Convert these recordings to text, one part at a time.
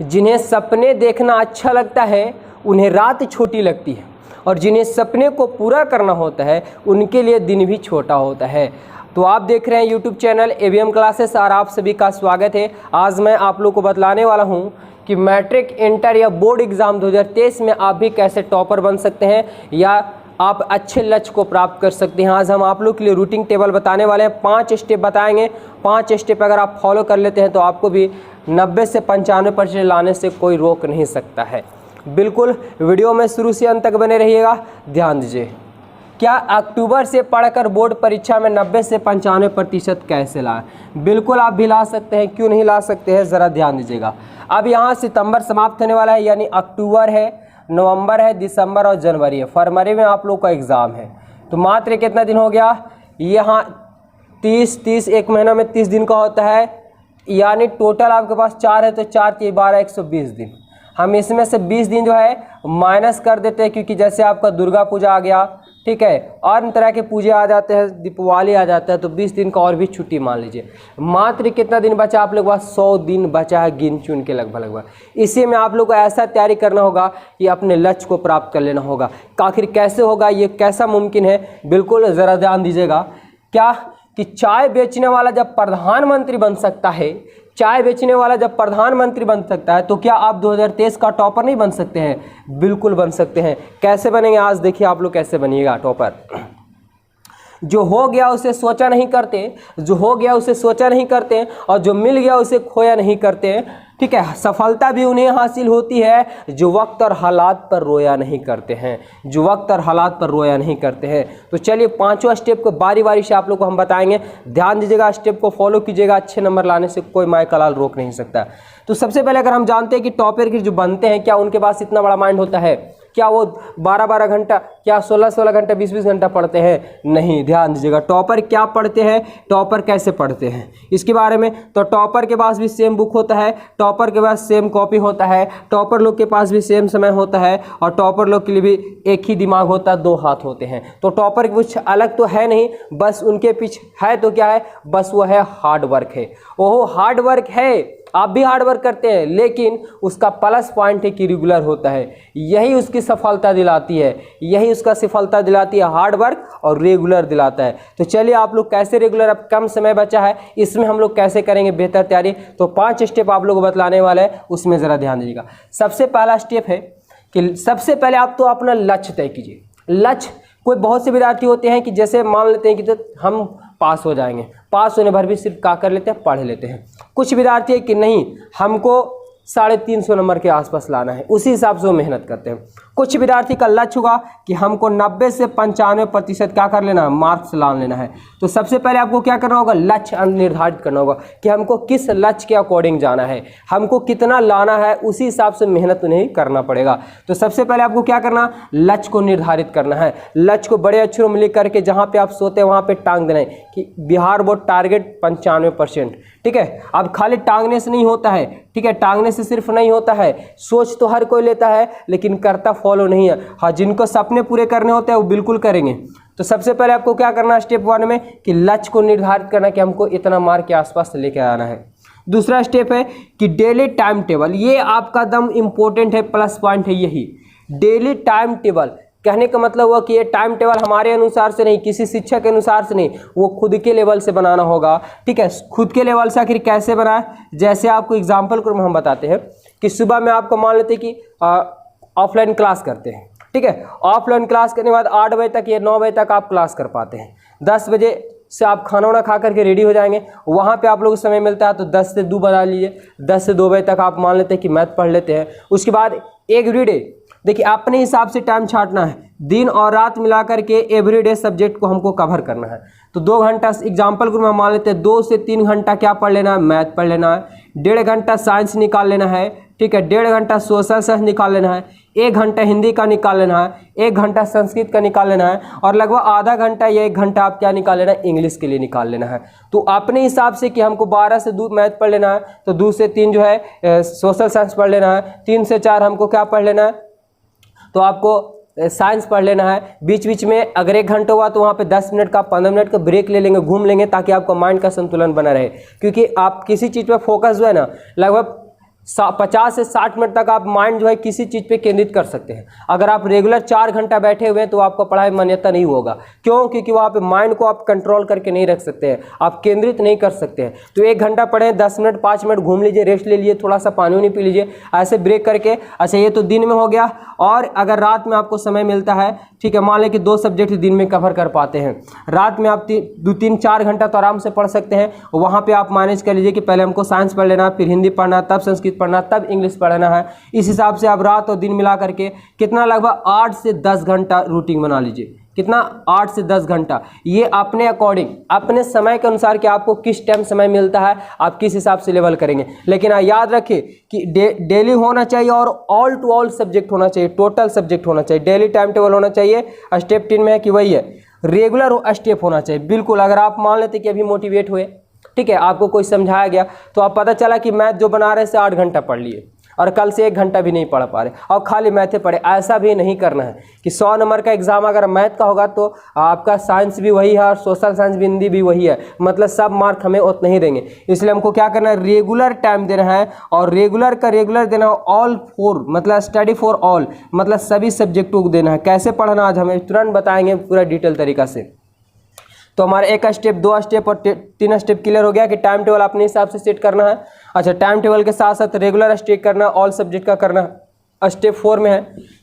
जिन्हें सपने देखना अच्छा लगता है उन्हें रात छोटी लगती है, और जिन्हें सपने को पूरा करना होता है उनके लिए दिन भी छोटा होता है। तो आप देख रहे हैं यूट्यूब चैनल AVM क्लासेस और आप सभी का स्वागत है। आज मैं आप लोग को बतलाने वाला हूं कि मैट्रिक, इंटर या बोर्ड एग्ज़ाम 2023 में आप भी कैसे टॉपर बन सकते हैं या आप अच्छे लक्ष्य को प्राप्त कर सकते हैं। आज हम आप लोग के लिए रूटिंग टेबल बताने वाले हैं, 5 स्टेप बताएंगे। 5 स्टेप अगर आप फॉलो कर लेते हैं तो आपको भी 90 से 95% लाने से कोई रोक नहीं सकता है। बिल्कुल वीडियो में शुरू से अंत तक बने रहिएगा। ध्यान दीजिए, क्या अक्टूबर से पढ़कर बोर्ड परीक्षा में 90 से 95% कैसे लाएं? बिल्कुल आप भी ला सकते हैं, क्यों नहीं ला सकते हैं, ज़रा ध्यान दीजिएगा। अब यहाँ सितंबर समाप्त होने वाला है, यानी अक्टूबर है, नवंबर है, दिसंबर और जनवरी है। फरवरी में आप लोग का एग्ज़ाम है। तो मात्र कितना दिन हो गया? यहाँ 30 एक महीना में 30 दिन का होता है, यानी टोटल आपके पास 4 है तो 4 के 12 120 दिन। हम इसमें से 20 दिन जो है माइनस कर देते हैं, क्योंकि जैसे आपका दुर्गा पूजा आ गया, ठीक है, और तरह के पूजे आ जाते हैं, दीपावली आ जाता है, तो 20 दिन का और भी छुट्टी मान लीजिए। मात्र कितना दिन बचा आप लोग के पास? 100 दिन बचा है, गिन चुन के लगभग। इसी में आप लोग को ऐसा तैयारी करना होगा कि अपने लक्ष्य को प्राप्त कर लेना होगा। आखिर कैसे होगा, ये कैसा मुमकिन है? बिल्कुल ज़रा ध्यान दीजिएगा। क्या कि चाय बेचने वाला जब प्रधानमंत्री बन सकता है, चाय बेचने वाला जब प्रधानमंत्री बन सकता है, तो क्या आप 2023 का टॉपर नहीं बन सकते हैं? बिल्कुल बन सकते हैं। कैसे बनेंगे आज देखिए आप लोग कैसे बनिएगा टॉपर। जो हो गया उसे सोचा नहीं करते, जो हो गया उसे सोचा नहीं करते, और जो मिल गया उसे खोया नहीं करते। ठीक है, सफलता भी उन्हें हासिल होती है जो वक्त और हालात पर रोया नहीं करते हैं, जो वक्त और हालात पर रोया नहीं करते हैं। तो चलिए 5वां स्टेप को बारी बारी से आप लोग को हम बताएंगे। ध्यान दीजिएगा, स्टेप को फॉलो कीजिएगा। अच्छे नंबर लाने से कोई माय कलाल रोक नहीं सकता। तो सबसे पहले अगर हम जानते हैं कि टॉपर के जो बनते हैं, क्या उनके पास इतना बड़ा माइंड होता है? क्या वो 12-12 घंटा, क्या 16-16 घंटा, 20-20 घंटा पढ़ते हैं? नहीं। ध्यान दीजिएगा, टॉपर क्या पढ़ते हैं, टॉपर कैसे पढ़ते हैं, इसके बारे में। तो टॉपर के पास भी सेम बुक होता है, टॉपर के पास सेम कॉपी होता है, टॉपर लोग के पास भी सेम समय होता है, और टॉपर लोग के लिए भी एक ही दिमाग होता है, 2 हाथ होते हैं। तो टॉपर कुछ अलग तो है नहीं, बस उनके पीछे है तो क्या है, बस वो है हार्ड वर्क है। ओहो हार्ड वर्क है, आप भी हार्ड वर्क करते हैं, लेकिन उसका प्लस पॉइंट है कि रेगुलर होता है। यही उसकी सफलता दिलाती है, यही उसका सफलता दिलाती है, हार्ड वर्क और रेगुलर दिलाता है। तो चलिए आप लोग कैसे रेगुलर, अब कम समय बचा है, इसमें हम लोग कैसे करेंगे बेहतर तैयारी। तो 5 स्टेप आप लोग को बतलाने वाले हैं, उसमें ज़रा ध्यान दीजिएगा। सबसे पहला स्टेप है कि सबसे पहले आप तो अपना लक्ष्य तय कीजिए। लक्ष्य, कोई बहुत से विद्यार्थी होते हैं कि जैसे मान लेते हैं कि तो हम पास हो जाएंगे, पास होने भर भी सिर्फ क्या कर लेते हैं, पढ़ लेते हैं। कुछ विद्यार्थी है कि नहीं, हमको 350 नंबर के आसपास लाना है, उसी हिसाब से वो मेहनत करते हैं। कुछ विद्यार्थी का लक्ष्य होगा कि हमको 90 से 95% क्या कर लेना है, मार्क्स ला लेना है। तो सबसे पहले आपको क्या करना होगा, लक्ष्य निर्धारित करना होगा कि हमको किस लक्ष्य के अकॉर्डिंग जाना है, हमको कितना लाना है, उसी हिसाब से मेहनत उन्हें करना पड़ेगा। तो सबसे पहले आपको क्या करना, लक्ष्य को निर्धारित करना है। लक्ष्य को बड़े अक्षरों में लिख करके जहाँ पे आप सोते हैं वहाँ पे टांग देना है कि बिहार बोर्ड टारगेट 95%। ठीक है, अब खाली टांगने से नहीं होता है, ठीक है, टांगने से सिर्फ नहीं होता है। सोच तो हर कोई लेता है, लेकिन करता फॉलो नहीं है। हाँ, जिनको सपने पूरे करने होते हैं वो बिल्कुल करेंगे। तो सबसे पहले आपको क्या करना है स्टेप 1 में, कि लक्ष्य को निर्धारित करना कि हमको इतना मार्क के आसपास लेके आना है। दूसरा स्टेप है कि डेली टाइम टेबल, ये आपका दम इंपॉर्टेंट है, प्लस पॉइंट है यही। डेली टाइम टेबल कहने का मतलब हुआ कि ये टाइम टेबल हमारे अनुसार से नहीं, किसी शिक्षक के अनुसार से नहीं, वो खुद के लेवल से बनाना होगा। ठीक है, खुद के लेवल से आखिर कैसे बनाए, जैसे आपको एग्जाम्पल को हम बताते हैं कि सुबह में आपको मान लेते हैं कि ऑफलाइन क्लास करते हैं। ठीक है, ऑफलाइन क्लास करने के बाद 8 बजे तक या 9 बजे तक आप क्लास कर पाते हैं। 10 बजे से आप खाना वाना खा करके रेडी हो जाएंगे, वहाँ पे आप लोग को समय मिलता है तो 10 से 2 बना लीजिए। 10 से 2 बजे तक आप मान लेते हैं कि मैथ पढ़ लेते हैं। उसके बाद एवरीडे देखिए अपने हिसाब से टाइम छांटना है, दिन और रात मिला करके एवरीडे सब्जेक्ट को हमको कवर करना है। तो 2 घंटा एग्जाम्पल को हम मान लेते हैं, 2 से 3 घंटा क्या पढ़ लेना है, मैथ पढ़ लेना है। 1.5 घंटा साइंस निकाल लेना है। ठीक है, 1.5 घंटा सोशल साइंस निकाल लेना है। 1 घंटा हिंदी का निकाल लेना है। 1 घंटा संस्कृत का निकाल लेना है, और लगभग आधा घंटा या 1 घंटा आप क्या निकाल लेना है, इंग्लिश के लिए निकाल लेना है। तो अपने हिसाब से कि हमको 12 से 2 मैथ पढ़ लेना है, तो 2 से 3 जो है सोशल साइंस पढ़ लेना है। 3 से 4 हमको क्या पढ़ लेना है, तो आपको साइंस पढ़ लेना है। बीच बीच में अगर 1 घंटा हुआ तो वहाँ पे 10 मिनट का 15 मिनट का ब्रेक ले लेंगे, घूम लेंगे, ताकि आपका माइंड का संतुलन बना रहे। क्योंकि आप किसी चीज़ पे फोकस जो है ना, लगभग 50 से 60 मिनट तक आप माइंड जो है किसी चीज़ पे केंद्रित कर सकते हैं। अगर आप रेगुलर 4 घंटा बैठे हुए हैं तो आपका पढ़ाई मान्यता नहीं होगा। क्यों? क्योंकि वहाँ पे माइंड को आप कंट्रोल करके नहीं रख सकते हैं, आप केंद्रित नहीं कर सकते हैं। तो 1 घंटा पढ़ें, 10 मिनट 5 मिनट घूम लीजिए, रेस्ट ले लीजिए, थोड़ा सा पानी वानी पी लीजिए, ऐसे ब्रेक करके। अच्छा, ये तो दिन में हो गया। और अगर रात में आपको समय मिलता है, ठीक है, मान लें कि 2 सब्जेक्ट दिन में कवर कर पाते हैं, रात में आप 2-3-4 घंटा तो आराम से पढ़ सकते हैं। वहाँ पे आप मैनेज कर लीजिए कि पहले हमको साइंस पढ़ लेना, फिर हिंदी पढ़ना, तब संस्कृत पढ़ना, तब इंग्लिश पढ़ना है। इस हिसाब से आप रात और दिन मिला करके कितना, लगभग 8 से 10 घंटा रूटीन बना लीजिए। कितना? 8 से 10 घंटा। ये अपने अकॉर्डिंग, अपने समय के अनुसार कि आपको किस टाइम समय मिलता है, आप किस हिसाब से लेवल करेंगे। लेकिन याद रखिए कि डेली होना चाहिए और ऑल टू ऑल सब्जेक्ट होना चाहिए, टोटल सब्जेक्ट होना चाहिए, डेली टाइम टेबल होना चाहिए। स्टेप 3 में है कि वही है, रेगुलर स्टेप होना चाहिए। बिल्कुल, अगर आप मान लेते कि अभी मोटिवेट हुए, ठीक है, आपको कोई समझाया गया तो आप पता चला कि मैथ जो बना रहे से 8 घंटा पढ़ लिए और कल से 1 घंटा भी नहीं पढ़ पा रहे और खाली मैथे पढ़े। ऐसा भी नहीं करना है कि 100 नंबर का एग्जाम अगर मैथ का होगा तो आपका साइंस भी वही है और सोशल साइंस भी, हिंदी भी वही है, मतलब सब मार्क हमें उतना ही देंगे। इसलिए हमको क्या करना है, रेगुलर टाइम देना है और रेगुलर का रेगुलर देना है। ऑल फॉर मतलब स्टडी फॉर ऑल, मतलब सभी सब्जेक्टों को देना है। कैसे पढ़ना आज हमें तुरंत बताएंगे पूरा डिटेल तरीका से। तो हमारा 1 स्टेप, 2 स्टेप और 3 स्टेप क्लियर हो गया कि टाइम टेबल अपने हिसाब से सेट करना है। अच्छा, टाइम टेबल के साथ साथ रेगुलर स्टेप करना, ऑल सब्जेक्ट का करना। स्टेप 4 में है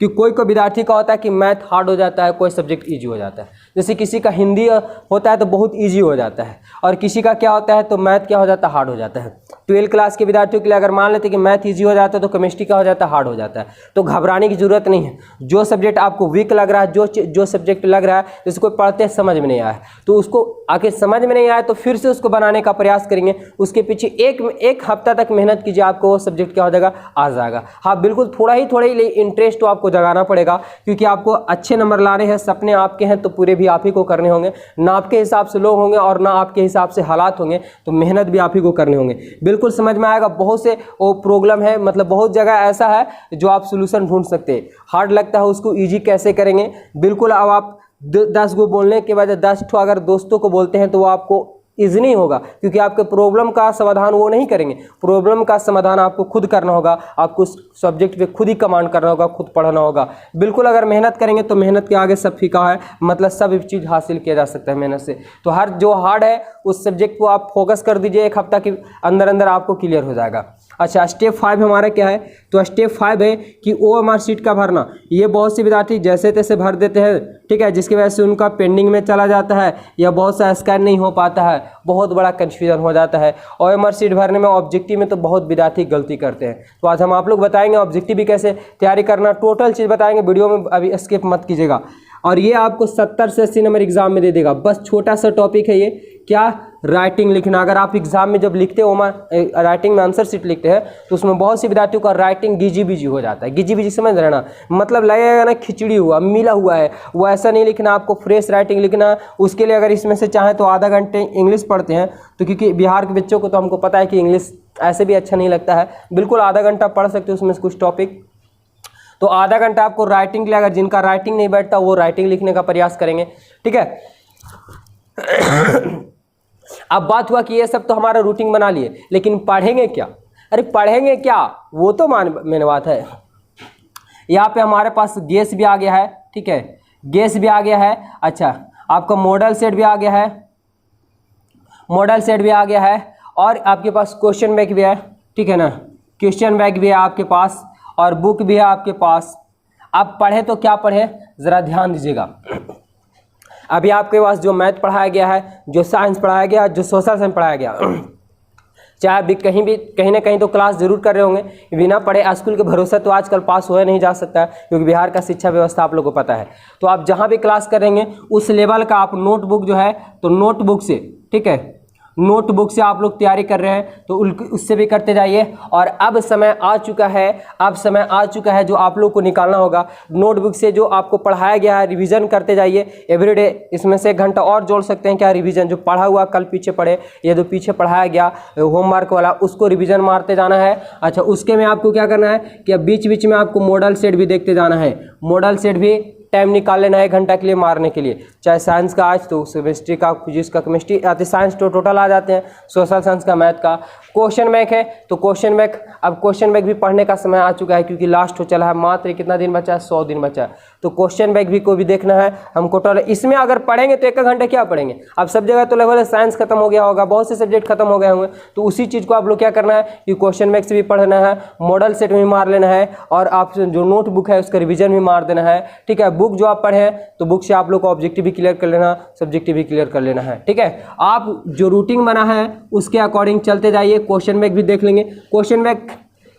कि कोई विद्यार्थी का होता है कि मैथ हार्ड हो जाता है, कोई सब्जेक्ट इजी हो जाता है। जैसे किसी का हिंदी होता है तो बहुत इजी हो जाता है और किसी का क्या होता है तो मैथ क्या हो जाता है, हार्ड हो जाता है। 12 क्लास के विद्यार्थियों के लिए अगर मान लेते कि मैथ इजी हो जाता है तो केमिस्ट्री का हो जाता है, हार्ड हो जाता है। तो घबराने की जरूरत नहीं है। जो सब्जेक्ट आपको वीक लग रहा है, जो सब्जेक्ट लग रहा है जिसको पढ़ते समझ में नहीं आया तो उसको आगे समझ में नहीं आया तो फिर से उसको बनाने का प्रयास करेंगे। उसके पीछे एक हफ्ता तक मेहनत कीजिए, आपको वो सब्जेक्ट क्या हो जाएगा, आ जाएगा। हाँ, बिल्कुल थोड़ा ही इंटरेस्ट तो आपको जगाना पड़ेगा क्योंकि आपको अच्छे नंबर लाने हैं, सपने आपके हैं तो पूरे भी आप ही को करने होंगे। ना आपके हिसाब से लोग होंगे और ना आपके हिसाब से हालात होंगे, तो मेहनत भी आप ही को करने होंगे। बिल्कुल समझ में आएगा। बहुत से वो प्रॉब्लम है, मतलब बहुत जगह ऐसा है जो आप सोल्यूशन ढूंढ सकते हैं। हार्ड लगता है उसको ईजी कैसे करेंगे। बिल्कुल, अब आप 10 गो बोलने के बजाय 10 ठो अगर दोस्तों को बोलते हैं तो वो आपको ईजी नहीं होगा क्योंकि आपके प्रॉब्लम का समाधान वो नहीं करेंगे। प्रॉब्लम का समाधान आपको खुद करना होगा, आपको सब्जेक्ट पे खुद ही कमांड करना होगा, खुद पढ़ना होगा। बिल्कुल, अगर मेहनत करेंगे तो मेहनत के आगे सब फीका है, मतलब सब चीज़ हासिल किया जा सकता है मेहनत से। तो हर जो हार्ड है उस सब्जेक्ट को आप फोकस कर दीजिए, 1 हफ्ता के अंदर आपको क्लियर हो जाएगा। अच्छा, स्टेप 5 हमारा क्या है, तो स्टेप 5 है कि OMR शीट का भरना। ये बहुत से विद्यार्थी जैसे तैसे भर देते हैं, ठीक है, जिसकी वजह से उनका पेंडिंग में चला जाता है या बहुत सा स्कैन नहीं हो पाता है, बहुत बड़ा कन्फ्यूजन हो जाता है। OMR शीट भरने में, ऑब्जेक्टिव में तो बहुत विद्यार्थी गलती करते हैं। तो आज हम आप लोग बताएंगे ऑब्जेक्टिव भी कैसे तैयारी करना, टोटल चीज़ बताएंगे। वीडियो में अभी स्किप मत कीजिएगा। और ये आपको 70 से 80 नंबर एग्जाम में दे देगा। बस छोटा सा टॉपिक है ये, क्या, राइटिंग लिखना। अगर आप एग्जाम में जब लिखते हो, राइटिंग में आंसर शीट लिखते हैं तो उसमें बहुत सी विद्यार्थियों का राइटिंग गिजी बिजी हो जाता है। गिजी बिजी समझ रहे ना, मतलब लगेगा ना खिचड़ी हुआ, मिला हुआ है। वो ऐसा नहीं लिखना, आपको फ्रेश राइटिंग लिखना। उसके लिए अगर इसमें से चाहें तो आधा घंटे इंग्लिश पढ़ते हैं, तो क्योंकि बिहार के बच्चों को तो हमको पता है कि इंग्लिश ऐसे भी अच्छा नहीं लगता है। बिल्कुल आधा घंटा पढ़ सकते हो उसमें से कुछ टॉपिक। तो आधा घंटा आपको राइटिंग के लिए, अगर जिनका राइटिंग नहीं बैठता वो राइटिंग लिखने का प्रयास करेंगे, ठीक है। अब बात हुआ कि ये सब तो हमारा रूटीन बना लिए, लेकिन पढ़ेंगे क्या? अरे पढ़ेंगे क्या, वो तो मेन बात है। यहाँ पे हमारे पास गेस भी आ गया है, ठीक है, गेस भी आ गया है। अच्छा, आपका मॉडल सेट भी आ गया है, मॉडल सेट भी आ गया है और आपके पास क्वेश्चन बैंक भी है, ठीक है ना, क्वेश्चन बैंक भी है आपके पास और बुक भी है आपके पास। आप पढ़े तो क्या पढ़े, ज़रा ध्यान दीजिएगा। अभी आपके पास जो मैथ पढ़ाया गया है, जो साइंस पढ़ाया गया, जो सोशल साइंस पढ़ाया गया, चाहे अभी कहीं ना कहीं तो क्लास जरूर कर रहे होंगे। बिना पढ़े स्कूल के भरोसे तो आजकल पास हो नहीं जा सकता है, क्योंकि बिहार का शिक्षा व्यवस्था आप लोगों को पता है। तो आप जहाँ भी क्लास करेंगे उस लेवल का आप नोटबुक जो है, तो नोटबुक से, ठीक है, नोटबुक से आप लोग तैयारी कर रहे हैं तो उससे भी करते जाइए। और अब समय आ चुका है, अब समय आ चुका है जो आप लोग को निकालना होगा नोटबुक से जो आपको पढ़ाया गया है। रिवीजन करते जाइए एवरीडे। इसमें से 1 घंटा और जोड़ सकते हैं क्या, रिवीजन जो पढ़ा हुआ कल पीछे पढ़े, ये जो पीछे पढ़ाया गया होमवर्क वाला, उसको रिवीजन मारते जाना है। अच्छा, उसके में आपको क्या करना है कि बीच बीच में आपको मॉडल सेट भी देखते जाना है। मॉडल सेट भी टाइम निकाल लेना है 1 घंटा के लिए मारने के लिए। चाहे साइंस का आज तो केमिस्ट्री का, फिजिक्स का, केमिस्ट्री आते, साइंस तो टोटल आ जाते हैं, सोशल साइंस का, मैथ का, क्वेश्चन बैंक है तो क्वेश्चन बैंक, अब क्वेश्चन बैंक भी पढ़ने का समय आ चुका है क्योंकि लास्ट हो चला है, मात्र कितना दिन बचा है, 100 दिन बचा है। तो क्वेश्चन बैंक भी को भी देखना है हमको। टोटल इसमें अगर पढ़ेंगे तो 1 घंटे क्या पढ़ेंगे। अब सब जगह तो लगभग साइंस खत्म हो गया होगा, बहुत से सब्जेक्ट खत्म हो गए होंगे, तो उसी चीज़ को आप लोग क्या करना है कि क्वेश्चन बैंक से भी पढ़ना है, मॉडल सेट भी मार लेना है, और आप जो नोटबुक है उसका रिविजन भी मार देना है। ठीक है, बुक जो आप पढ़े तो बुक से आप लोग को ऑब्जेक्टिव भी क्लियर कर लेना, सब्जेक्टिव भी क्लियर कर लेना है। ठीक है, आप जो रूटीन बना है उसके अकॉर्डिंग चलते जाइए। क्वेश्चन बैंक भी देख लेंगे। क्वेश्चन बैंक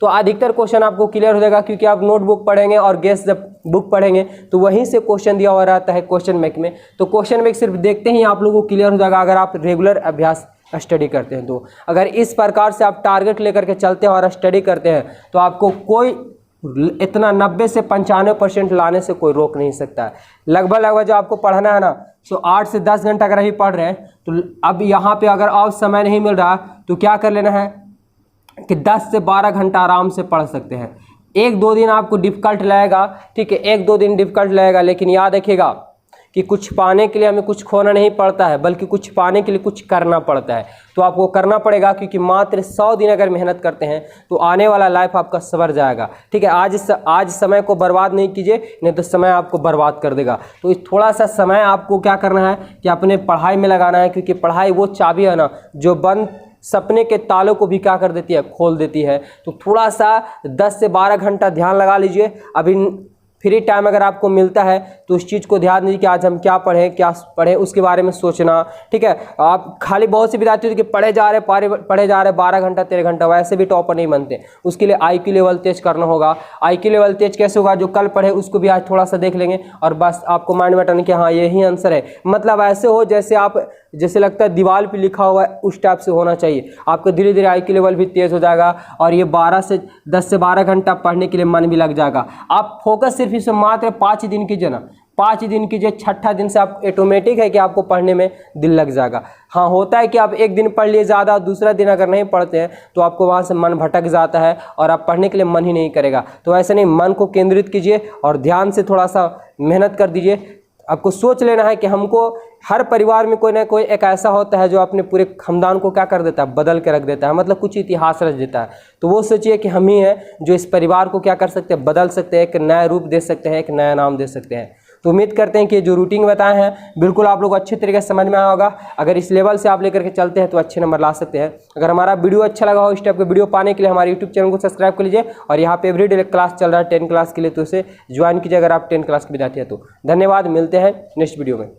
तो अधिकतर क्वेश्चन आपको क्लियर हो जाएगा क्योंकि आप नोटबुक पढ़ेंगे और गेस जब बुक पढ़ेंगे तो वहीं से क्वेश्चन दिया हुआ रहता है क्वेश्चन बैंक में। तो क्वेश्चन बैंक सिर्फ देखते ही आप लोगों को क्लियर हो जाएगा अगर आप रेगुलर अभ्यास स्टडी करते हैं। तो अगर इस प्रकार से आप टारगेट लेकर के चलते हैं और स्टडी करते हैं तो आपको कोई इतना 90 से 95% लाने से कोई रोक नहीं सकता है। लगभग जो आपको पढ़ना है ना, तो 8 से 10 घंटा अगर अभी पढ़ रहे हैं तो अब यहाँ पे अगर और समय नहीं मिल रहा तो क्या कर लेना है कि 10 से 12 घंटा आराम से पढ़ सकते हैं। 1-2 दिन आपको डिफ़िकल्ट लगेगा, ठीक है, 1-2 दिन डिफ़िकल्ट लगेगा, लेकिन याद रखिएगा कि कुछ पाने के लिए हमें कुछ खोना नहीं पड़ता है, बल्कि कुछ पाने के लिए कुछ करना पड़ता है। तो आपको करना पड़ेगा क्योंकि मात्र 100 दिन अगर मेहनत करते हैं तो आने वाला लाइफ आपका संवर जाएगा। ठीक है, आज समय को बर्बाद नहीं कीजिए, नहीं तो समय आपको बर्बाद कर देगा। तो थोड़ा सा समय आपको क्या करना है कि अपने पढ़ाई में लगाना है, क्योंकि पढ़ाई वो चाबी है ना जो बंद सपने के तालों को भी क्या कर देती है, खोल देती है। तो थोड़ा सा 10 से 12 घंटा ध्यान लगा लीजिए। अभी फ्री टाइम अगर आपको मिलता है तो उस चीज़ को ध्यान दीजिए कि आज हम क्या पढ़ें उसके बारे में सोचना। ठीक है, आप खाली बहुत से विद्यार्थी होते कि पढ़े जा रहे 12 घंटा 13 घंटा, वैसे भी टॉपर नहीं बनते। उसके लिए IQ लेवल तेज करना होगा। IQ लेवल तेज कैसे होगा, जो कल पढ़े उसको भी आज थोड़ा सा देख लेंगे और बस आपको माइंड में बैठा कि हाँ यही आंसर है। मतलब ऐसे हो जैसे लगता है दीवार पे लिखा हुआ है, उस टाइप से होना चाहिए। आपको धीरे धीरे IQ लेवल भी तेज़ हो जाएगा और ये 10 से 12 घंटा पढ़ने के लिए मन भी लग जाएगा। आप फोकस सिर्फ इसे मात्र 5 दिन कीजिए ना, 5 दिन कीजिए, 6ठा दिन से आप ऑटोमेटिक है कि आपको पढ़ने में दिल लग जाएगा। हाँ, होता है कि आप एक दिन पढ़ लिए ज़्यादा, दूसरा दिन अगर नहीं पढ़ते हैं तो आपको वहाँ से मन भटक जाता है और आप पढ़ने के लिए मन ही नहीं करेगा। तो ऐसे नहीं, मन को केंद्रित कीजिए और ध्यान से थोड़ा सा मेहनत कर दीजिए। आपको सोच लेना है कि हमको हर परिवार में कोई ना कोई एक ऐसा होता है जो अपने पूरे खानदान को क्या कर देता है, बदल के रख देता है, मतलब कुछ इतिहास रच देता है। तो वो सोचिए कि हम ही हैं जो इस परिवार को क्या कर सकते हैं, बदल सकते हैं, एक नया रूप दे सकते हैं, एक नया नाम दे सकते हैं। तो उम्मीद करते हैं कि जो रूटीन बताए हैं बिल्कुल आप लोग अच्छे तरीके से समझ में आया होगा। अगर इस लेवल से आप लेकर के चलते हैं तो अच्छे नंबर ला सकते हैं। अगर हमारा वीडियो अच्छा लगा हो, इस टाइप के वीडियो पाने के लिए हमारे यूट्यूब चैनल को सब्सक्राइब कर लीजिए और यहाँ पे एवरीडे क्लास चल रहा है 10 क्लास के लिए, तो उसे ज्वाइन कीजिए अगर आप 10 क्लास के विद्यार्थी हैं तो। धन्यवाद, मिलते हैं नेक्स्ट वीडियो में।